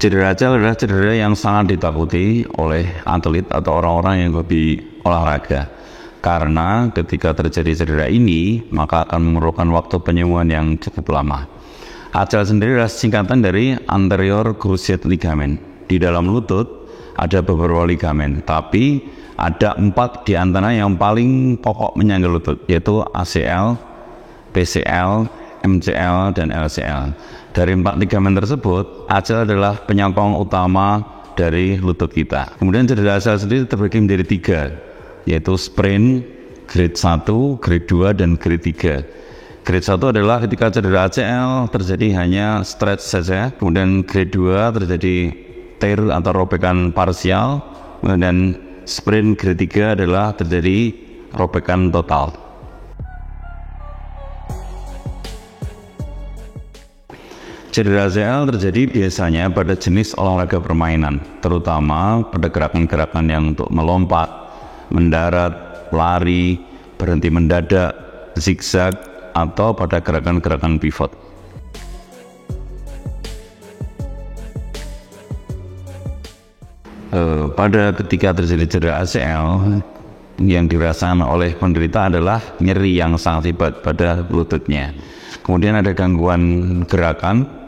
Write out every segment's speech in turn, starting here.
Cedera acel adalah cedera yang sangat ditakuti oleh atlet atau orang-orang yang hobi olahraga. Karena ketika terjadi cedera ini, maka akan memerlukan waktu penyembuhan yang cukup lama. Acel sendiri adalah singkatan dari anterior cruciate ligament. Di dalam lutut ada beberapa ligamen, tapi ada 4 di antara yang paling pokok menyangga lutut, yaitu ACL, PCL, MCL, dan LCL. Dari 4 ligamen tersebut, acel adalah penyokong utama dari lutut kita. Kemudian cedera acel sendiri terbagi menjadi 3, yaitu sprain, grade 1, grade 2, dan grade 3. Grade 1 adalah ketika cedera ACL terjadi hanya stretch saja, kemudian grade 2 terjadi tear atau robekan parsial, dan sprain grade 3 adalah terjadi robekan total. Cedera ACL terjadi biasanya pada jenis olahraga permainan, terutama pada gerakan-gerakan yang untuk melompat, mendarat, lari, berhenti mendadak, zigzag, atau pada gerakan-gerakan pivot. Pada ketika terjadi cedera ACL, yang dirasakan oleh penderita adalah nyeri yang sangat hebat pada lututnya. Kemudian ada gangguan gerakan,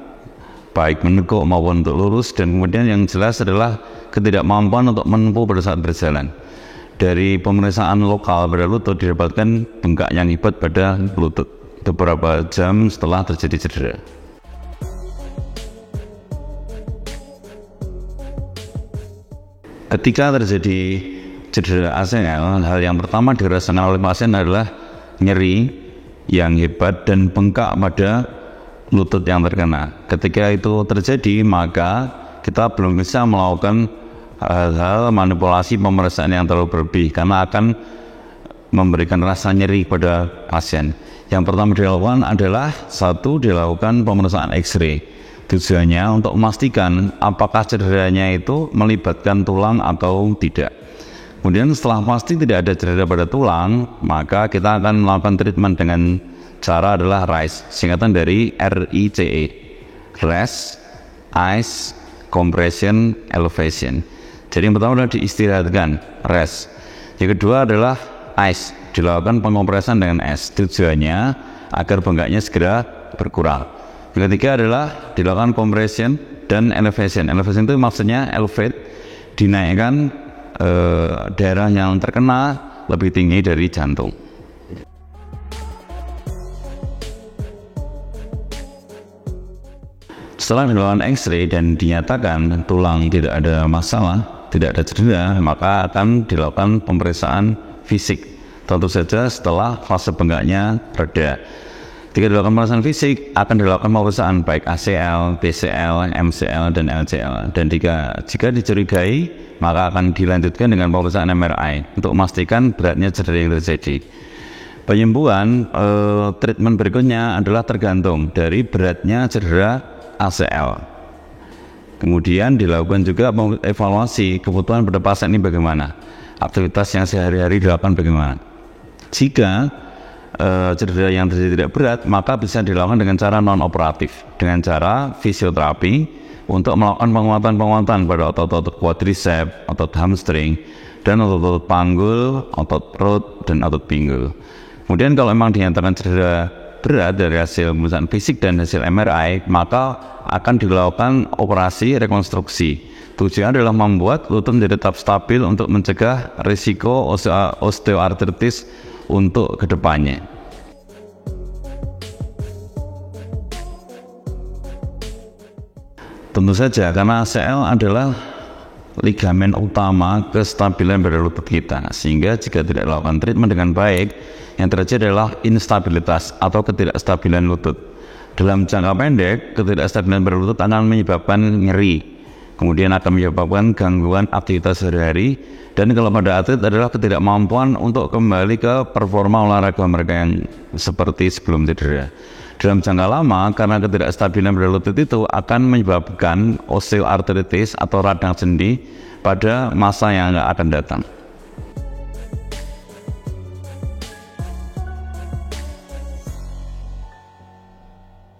baik menekuk maupun untuk lurus, dan kemudian yang jelas adalah ketidakmampuan untuk menempuh pada saat berjalan. Dari pemeriksaan lokal pada lutut didapatkan bengkak yang hebat pada lutut beberapa jam setelah terjadi cedera. Ketika terjadi cedera ACL, hal yang pertama dirasakan oleh pasien adalah nyeri yang hebat dan bengkak pada lutut yang terkena. Ketika itu terjadi, maka kita belum bisa melakukan hal-hal manipulasi pemeriksaan yang terlalu berlebih, karena akan memberikan rasa nyeri pada pasien. Yang pertama dilakukan adalah dilakukan pemeriksaan X-ray. Tujuannya untuk memastikan apakah cederanya itu melibatkan tulang atau tidak. Kemudian setelah pasti tidak ada cedera pada tulang, maka kita akan melakukan treatment dengan cara adalah RICE, singkatan dari RICE, Rest, Ice, Compression, Elevation. Jadi yang pertama adalah diistirahatkan, rest. Yang kedua adalah ice, dilakukan pengompresan dengan es. Tujuannya agar bengkaknya segera berkurang. Yang ketiga adalah dilakukan compression dan elevation. Elevation itu maksudnya elevate, dinaikkan daerah yang terkena lebih tinggi dari jantung. Setelah dilakukan X-ray dan dinyatakan tulang tidak ada masalah, tidak ada cedera, maka akan dilakukan pemeriksaan fisik. Tentu saja setelah fase bengkaknya reda. Ketika dilakukan pemeriksaan fisik, akan dilakukan pemeriksaan baik ACL, PCL, MCL, dan LCL. Dan jika dicurigai, maka akan dilanjutkan dengan pemeriksaan MRI untuk memastikan beratnya cedera yang terjadi. Penyembuhan treatment berikutnya adalah tergantung dari beratnya cedera ACL. Kemudian dilakukan juga evaluasi kebutuhan pada pasien ini bagaimana, aktivitas yang sehari-hari dilakukan bagaimana. Jika cedera yang terjadi tidak berat, maka bisa dilakukan dengan cara non-operatif, dengan cara fisioterapi untuk melakukan penguatan-penguatan pada otot-otot quadriceps, otot hamstring, dan otot-otot panggul, otot perut, dan otot pinggul. Kemudian kalau memang dinyatakan cedera berat dari hasil pemeriksaan fisik dan hasil MRI, maka akan dilakukan operasi rekonstruksi. Tujuannya adalah membuat lutut menjadi tetap stabil untuk mencegah risiko osteoartritis untuk kedepannya. Tentu saja karena ACL adalah ligamen utama kestabilan pada lutut kita, sehingga jika tidak dilakukan treatment dengan baik, yang terjadi adalah instabilitas atau ketidakstabilan lutut. Dalam jangka pendek, ketidakstabilan pada lutut akan menyebabkan nyeri, kemudian akan menyebabkan gangguan aktivitas sehari-hari, dan kalau pada atlet adalah ketidakmampuan untuk kembali ke performa olahraga mereka yang seperti sebelum cedera. Dalam jangka lama, karena ketidakstabilan pada lutut itu akan menyebabkan osteoartritis atau radang sendi pada masa yang akan datang.